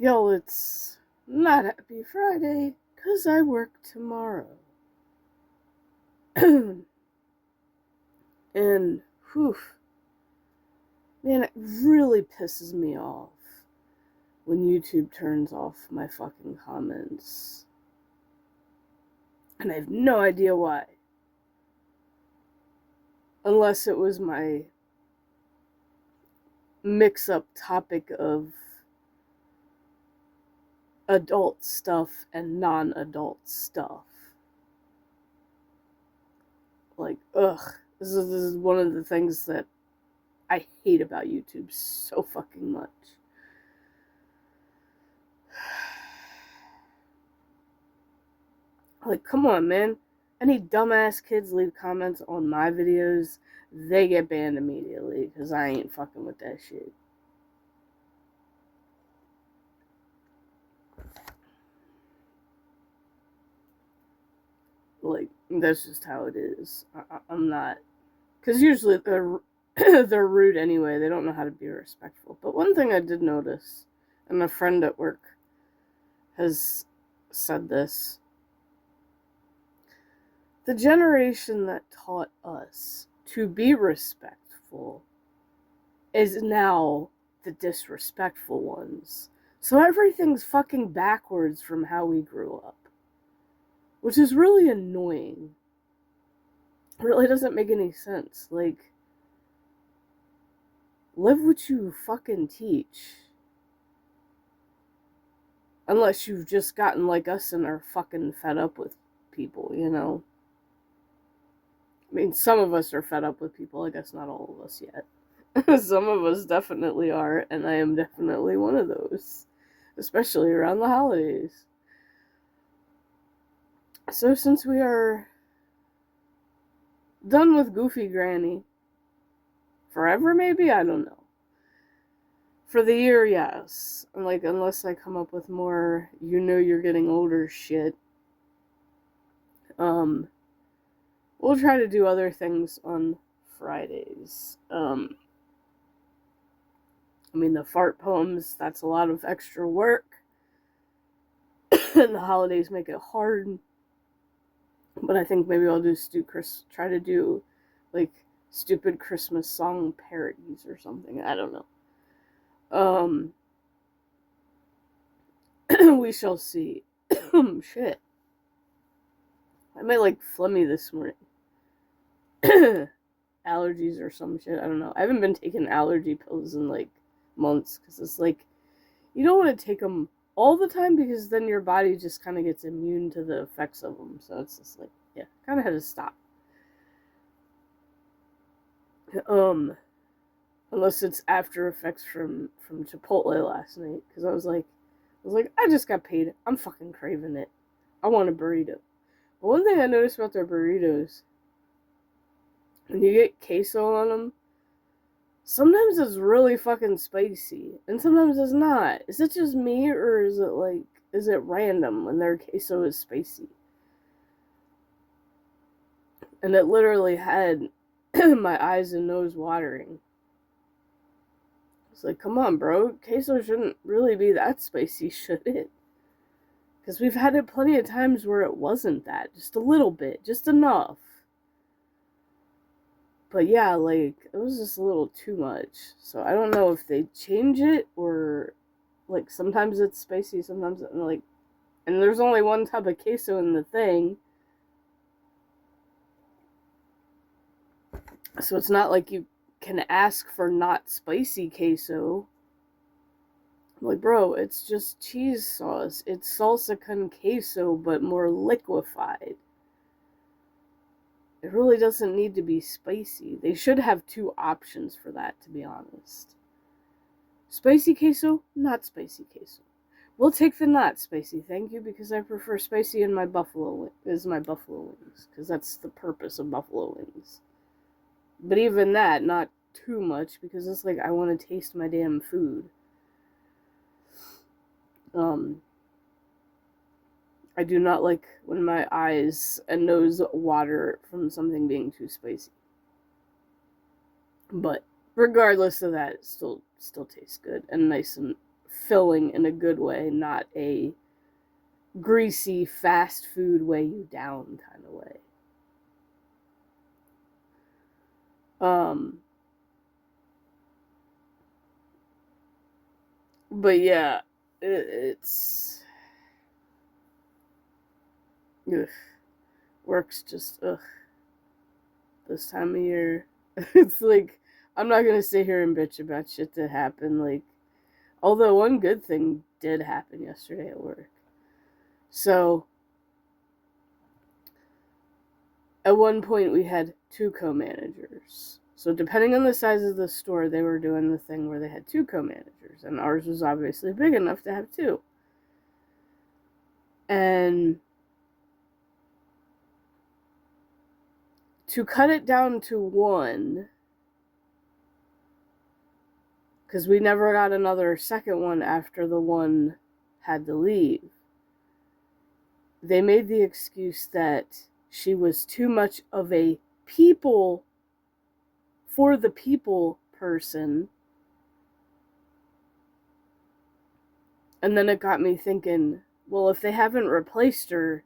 Yo, it's not Happy Friday, 'cause I work tomorrow. And, whew, man, it really pisses me off when YouTube turns off my fucking comments. And I have no idea why. Unless it was my mix-up topic of adult stuff and non-adult stuff. Like, ugh. This is one of the things that I hate about YouTube so fucking much. Like, come on, man. Any dumbass kids leave comments on my videos, they get banned immediately, because I ain't fucking with that shit. Like, that's just how it is. I'm not... Because usually they're rude anyway. They don't know how to be respectful. But one thing I did notice, and a friend at work has said this, the generation that taught us to be respectful is now the disrespectful ones. So everything's fucking backwards from how we grew up. Which is really annoying. It really doesn't make any sense. Like, live what you fucking teach. Unless you've just gotten like us and are fucking fed up with people, you know? I mean, some of us are fed up with people. I guess not all of us yet. Some of us definitely are, and I am definitely one of those. Especially around the holidays. So since we are done with Goofy Granny, forever maybe? I don't know. For the year, yes. Like, unless I come up with more you know you're getting older shit. We'll try to do other things on Fridays. I mean, the fart poems, that's a lot of extra work. And the holidays make it hard. But I think maybe I'll just try to do, like, stupid Christmas song parodies or something. I don't know. We shall see. Shit. I might like phlegmy this morning. Allergies or some shit. I don't know. I haven't been taking allergy pills in like months because it's like you don't want to take them all the time because then your body just kind of gets immune to the effects of them. So it's just like, yeah, kind of had to stop. Unless it's after effects from Chipotle last night because I was like, I just got paid. I'm fucking craving it. I want a burrito. But one thing I noticed about their burritos, when you get queso on them, sometimes it's really fucking spicy, and sometimes it's not. Is it just me, or is it random when their queso is spicy? And it literally had my eyes and nose watering. It's like, come on, bro. Queso shouldn't really be that spicy, should it? Because we've had it plenty of times where it wasn't that. Just a little bit. Just enough. But yeah, like, it was just a little too much. So I don't know if they change it or, like, sometimes it's spicy, sometimes, like, and there's only one type of queso in the thing. So it's not like you can ask for not spicy queso. Like, bro, it's just cheese sauce. It's salsa con queso, but more liquefied. It really doesn't need to be spicy. They should have two options for that, to be honest. Spicy queso, not spicy queso. We'll take the not spicy, thank you, because I prefer spicy in my buffalo wings, because that's the purpose of buffalo wings. But even that, not too much, because it's like I want to taste my damn food. I do not like when my eyes and nose water from something being too spicy. But regardless of that, it still tastes good and nice and filling in a good way, not a greasy fast food weigh you down kind of way. But yeah, it's ugh. Work's just ugh. This time of year, it's like I'm not gonna sit here and bitch about shit that happened. Like, although one good thing did happen yesterday at work. So at one point we had 2 co-managers. So depending on the size of the store, they were doing the thing where they had 2 co-managers, and ours was obviously big enough to have 2. And to cut it down to 1, because we never got another second one after the one had to leave, they made the excuse that she was too much of a people for the people person. And then it got me thinking, well, if they haven't replaced her,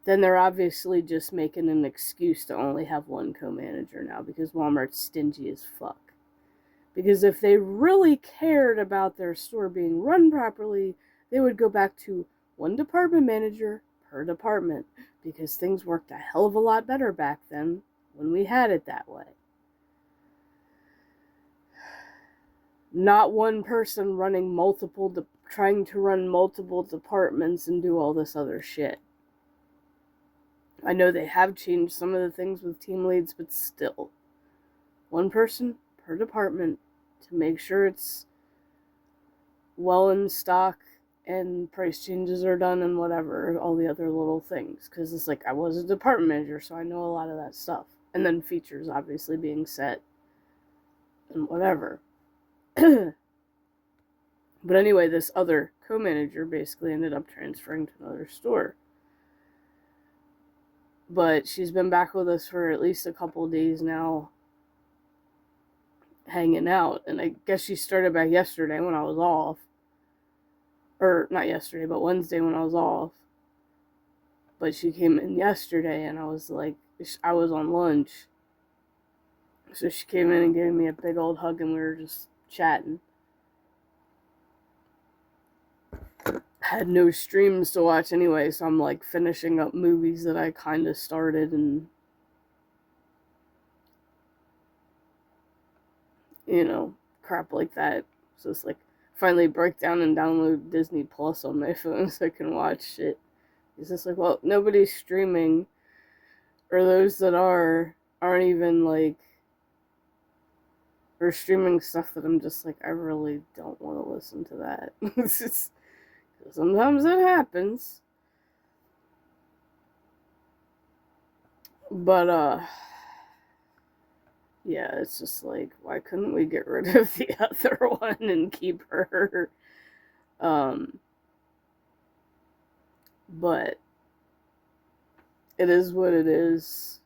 then they're obviously just making an excuse to only have 1 co-manager now because Walmart's stingy as fuck. Because if they really cared about their store being run properly, they would go back to 1 department manager per department, because things worked a hell of a lot better back then when we had it that way. Not 1 person running trying to run multiple departments and do all this other shit. I know they have changed some of the things with team leads, but still. 1 person per department to make sure it's well in stock and price changes are done and whatever, all the other little things. Because it's like, I was a department manager, so I know a lot of that stuff. And then features obviously being set and whatever. But anyway, this other co-manager basically ended up transferring to another store. But she's been back with us for at least a couple days now, hanging out. And I guess she started back yesterday when I was off. Or not yesterday, but Wednesday when I was off. But she came in yesterday and I was on lunch. So she came in and gave me a big old hug and we were just chatting. Had no streams to watch anyway, so I'm like finishing up movies that I kind of started and, crap like that. So it's like, finally break down and download Disney Plus on my phone so I can watch shit. It's just like, well, nobody's streaming, or those that aren't even like, or streaming stuff that I'm just like, I really don't want to listen to that. It's just, sometimes it happens. But, yeah, it's just like, why couldn't we get rid of the other one and keep her? But it is what it is.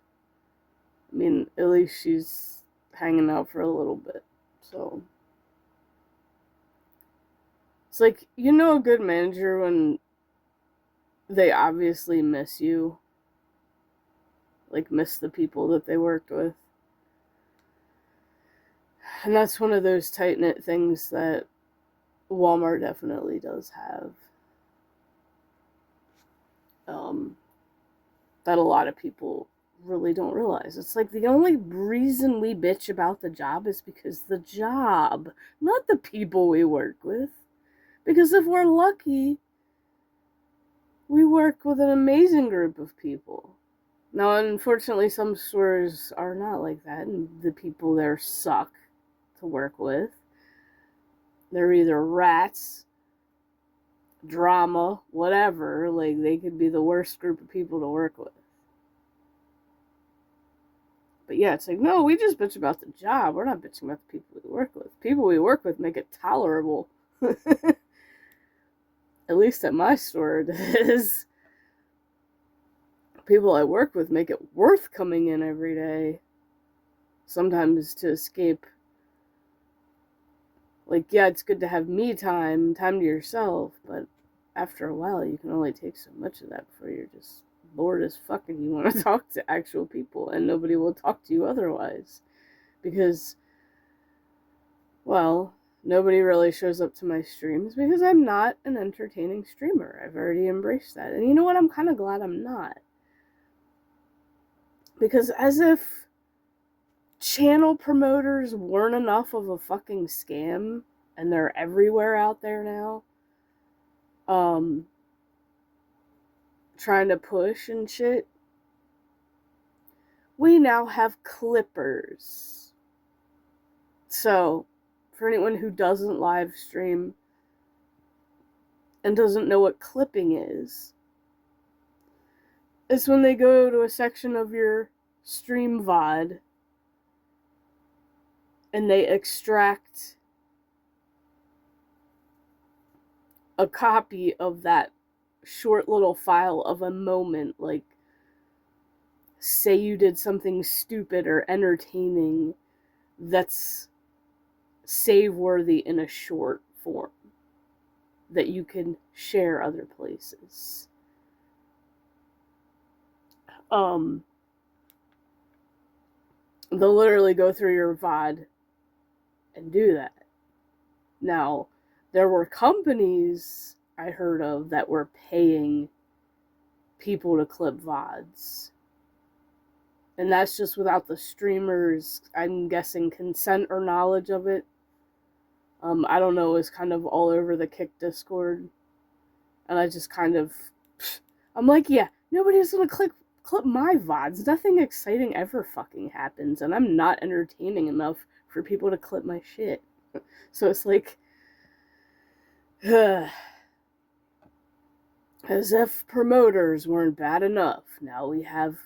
I mean, at least she's hanging out for a little bit, so. It's like, a good manager when they obviously miss you. Like, miss the people that they worked with. And that's one of those tight-knit things that Walmart definitely does have. That a lot of people really don't realize. It's like the only reason we bitch about the job is because the job, not the people we work with. Because if we're lucky, we work with an amazing group of people. Now, unfortunately, some stores are not like that, and the people there suck to work with. They're either rats, drama, whatever. Like, they could be the worst group of people to work with. But yeah, it's like, no, we just bitch about the job. We're not bitching about the people we work with. People we work with make it tolerable. At least at my store it is. People I work with make it worth coming in every day. Sometimes to escape Like, yeah, it's good to have me time to yourself, but after a while, you can only take so much of that before you're just bored as fuck and you want to talk to actual people, and nobody will talk to you otherwise. Because, well, nobody really shows up to my streams because I'm not an entertaining streamer. I've already embraced that. And you know what? I'm kind of glad I'm not. Because as if channel promoters weren't enough of a fucking scam, and they're everywhere out there now, trying to push and shit, we now have clippers. So, for anyone who doesn't live stream and doesn't know what clipping is, it's when they go to a section of your stream VOD and they extract a copy of that short little file of a moment, like, say you did something stupid or entertaining that's save-worthy in a short form that you can share other places. They'll literally go through your VOD and do that. Now, there were companies I heard of that were paying people to clip VODs. And that's just without the streamers, I'm guessing, consent or knowledge of it. I don't know, it's kind of all over the Kick Discord. And I just kind of, I'm like, yeah, nobody's gonna clip my VODs. Nothing exciting ever fucking happens, and I'm not entertaining enough for people to clip my shit. So it's like, as if promoters weren't bad enough, now we have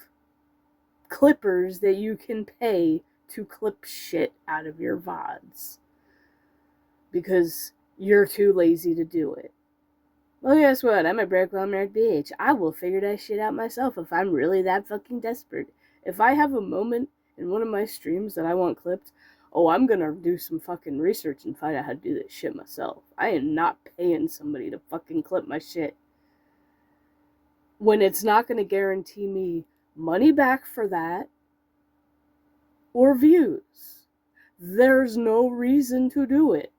clippers that you can pay to clip shit out of your VODs. Because you're too lazy to do it. Well, guess what? I'm a Breakwell Nerd bitch. I will figure that shit out myself if I'm really that fucking desperate. If I have a moment in one of my streams that I want clipped, oh, I'm gonna do some fucking research and find out how to do this shit myself. I am not paying somebody to fucking clip my shit when it's not gonna guarantee me money back for that or views. There's no reason to do it.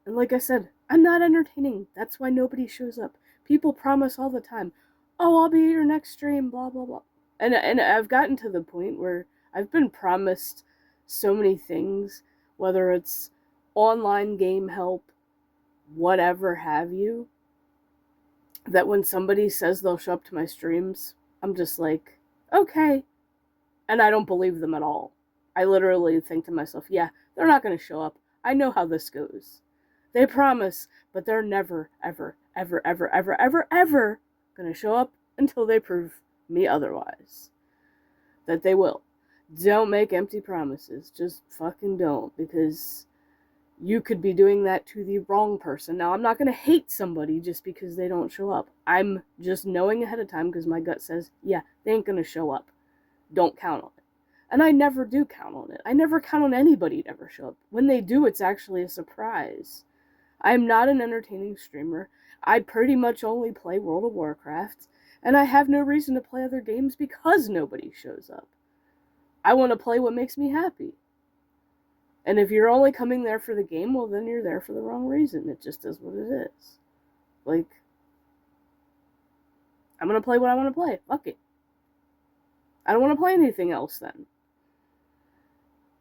And like I said, I'm not entertaining. That's why nobody shows up. People promise all the time, oh, I'll be at your next stream, blah, blah, blah. And I've gotten to the point where I've been promised so many things, whether it's online game help, whatever have you, that when somebody says they'll show up to my streams, I'm just like, okay. And I don't believe them at all. I literally think to myself, yeah, they're not going to show up. I know how this goes. They promise, but they're never, ever, ever, ever, ever, ever, ever going to show up until they prove me otherwise. That they will. Don't make empty promises. Just fucking don't, because you could be doing that to the wrong person. Now, I'm not going to hate somebody just because they don't show up. I'm just knowing ahead of time because my gut says, yeah, they ain't going to show up. Don't count on it. And I never do count on it. I never count on anybody to ever show up. When they do, it's actually a surprise. I'm not an entertaining streamer. I pretty much only play World of Warcraft, and I have no reason to play other games because nobody shows up. I want to play what makes me happy. And if you're only coming there for the game, well, then you're there for the wrong reason. It just is what it is. Like, I'm going to play what I want to play. Fuck it. I don't want to play anything else then.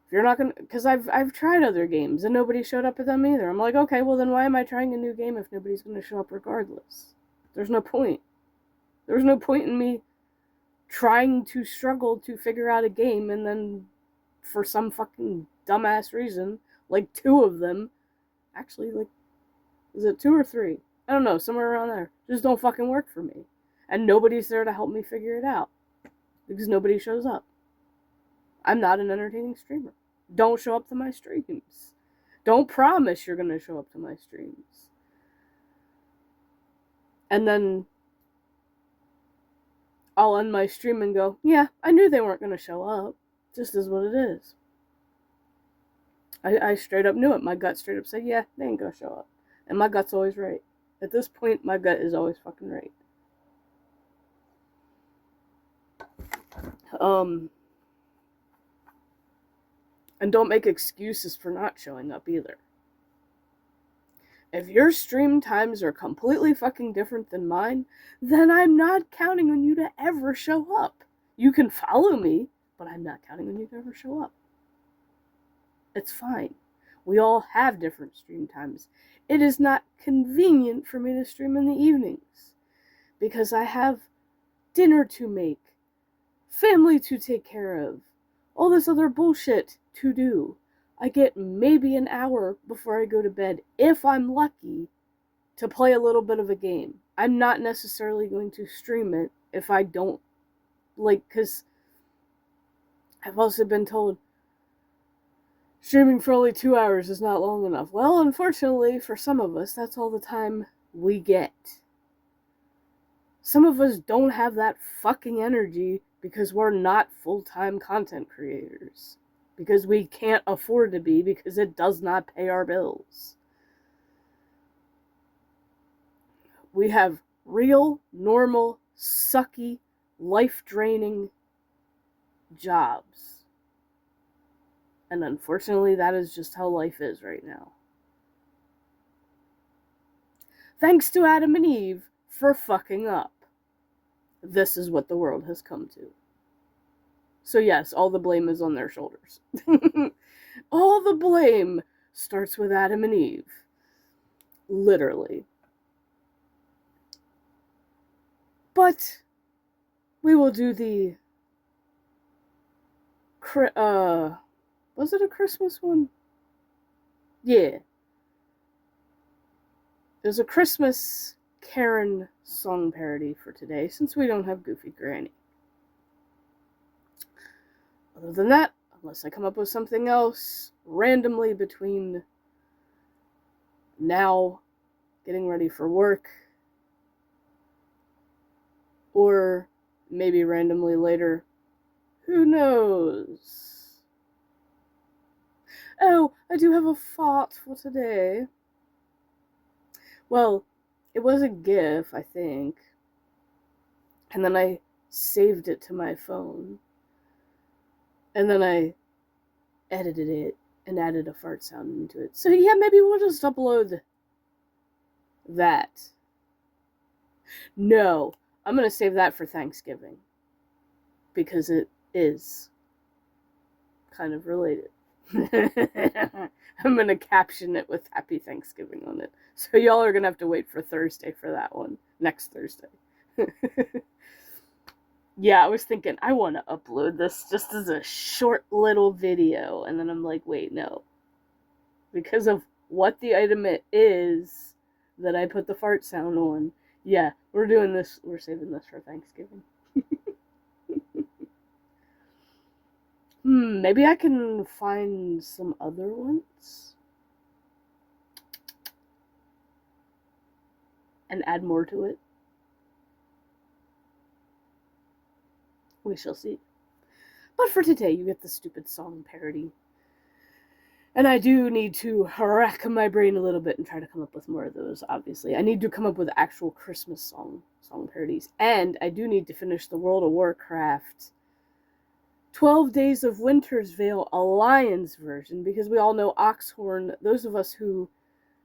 If you're not going to... Because I've tried other games and nobody showed up at them either. I'm like, okay, well then why am I trying a new game if nobody's going to show up regardless? There's no point. There's no point in me trying to struggle to figure out a game and then for some fucking dumbass reason, like 2 of them, actually, like, is it 2 or 3? I don't know, somewhere around there, just don't fucking work for me. And nobody's there to help me figure it out. Because nobody shows up. I'm not an entertaining streamer. Don't show up to my streams. Don't promise you're gonna show up to my streams. And then I'll end my stream and go, yeah, I knew they weren't gonna show up. Just is what it is. I straight up knew it. My gut straight up said, yeah, they ain't gonna show up. And my gut's always right. At this point, my gut is always fucking right. And don't make excuses for not showing up either. If your stream times are completely fucking different than mine, then I'm not counting on you to ever show up. You can follow me, but I'm not counting on you to ever show up. It's fine. We all have different stream times. It is not convenient for me to stream in the evenings because I have dinner to make, family to take care of, all this other bullshit to do. I get maybe an hour before I go to bed, if I'm lucky, to play a little bit of a game. I'm not necessarily going to stream it if I don't, because I've also been told streaming for only 2 hours is not long enough. Well, unfortunately, for some of us, that's all the time we get. Some of us don't have that fucking energy because we're not full-time content creators. Because we can't afford to be, because it does not pay our bills. We have real, normal, sucky, life-draining jobs. And unfortunately, that is just how life is right now. Thanks to Adam and Eve for fucking up. This is what the world has come to. So yes, all the blame is on their shoulders. All the blame starts with Adam and Eve. Literally. But we will do the was it a Christmas one? Yeah. There's a Christmas Karen song parody for today, since we don't have Goofy Granny. Other than that, unless I come up with something else randomly between now getting ready for work, or maybe randomly later, who knows? Oh, I do have a thought for today. Well, it was a GIF, I think, and then I saved it to my phone. And then I edited it and added a fart sound into it. So yeah, maybe we'll just upload that. No, I'm going to save that for Thanksgiving. Because it is kind of related. I'm going to caption it with Happy Thanksgiving on it. So y'all are going to have to wait for Thursday for that one. Next Thursday. Yeah, I was thinking, I want to upload this just as a short little video. And then I'm like, wait, no. Because of what the item it is that I put the fart sound on. Yeah, we're doing this. We're saving this for Thanksgiving. Maybe I can find some other ones. And add more to it. We shall see. But for today, you get the stupid song parody. And I do need to rack my brain a little bit and try to come up with more of those, obviously. I need to come up with actual Christmas song parodies. And I do need to finish the World of Warcraft 12 Days of Winter's Veil Alliance version, because we all know Oxhorn, those of us who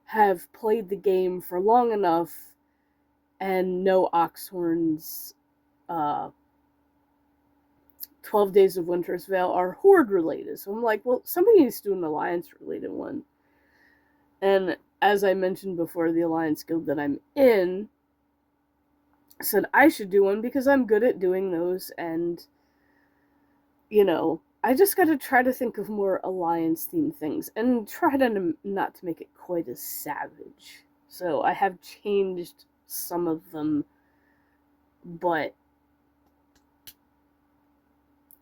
have played the game for long enough and know Oxhorn's 12 Days of Winter's Veil are Horde related. So I'm like, well, somebody needs to do an Alliance related one. And as I mentioned before, the Alliance guild that I'm in said I should do one because I'm good at doing those, and you know, I just gotta try to think of more Alliance themed things and try to not to make it quite as savage. So I have changed some of them, but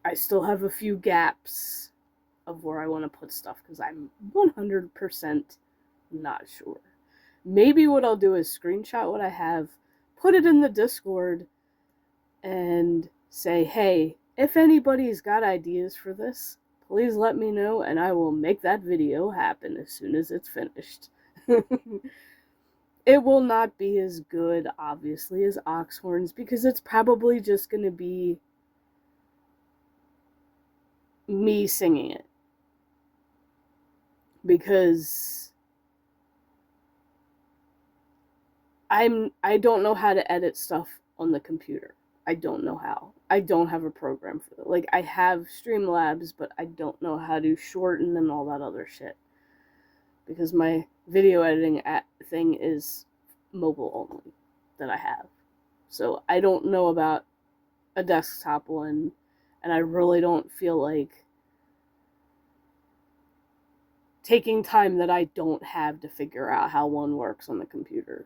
I still have a few gaps of where I want to put stuff because I'm 100% not sure. Maybe what I'll do is screenshot what I have, put it in the Discord, and say, hey, if anybody's got ideas for this, please let me know and I will make that video happen as soon as it's finished. It will not be as good, obviously, as Oxhorn's because it's probably just going to be me singing it. Because I don't know how to edit stuff on the computer. I don't know how. I don't have a program for it. Like, I have Streamlabs, but I don't know how to shorten and all that other shit. Because my video editing thing is mobile only that I have. So I don't know about a desktop one, and I really don't feel like taking time that I don't have to figure out how one works on the computer.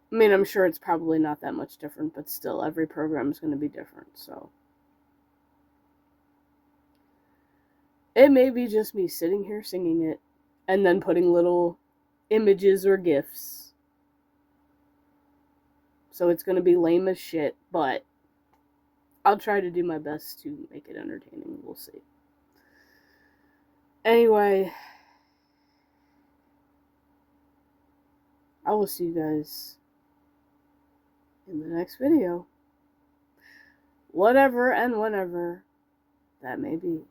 I mean, I'm sure it's probably not that much different, but still, every program is going to be different, so. It may be just me sitting here singing it, and then putting little images or GIFs. So it's going to be lame as shit, but I'll try to do my best to make it entertaining. We'll see. Anyway, I will see you guys in the next video. Whatever and whenever that may be.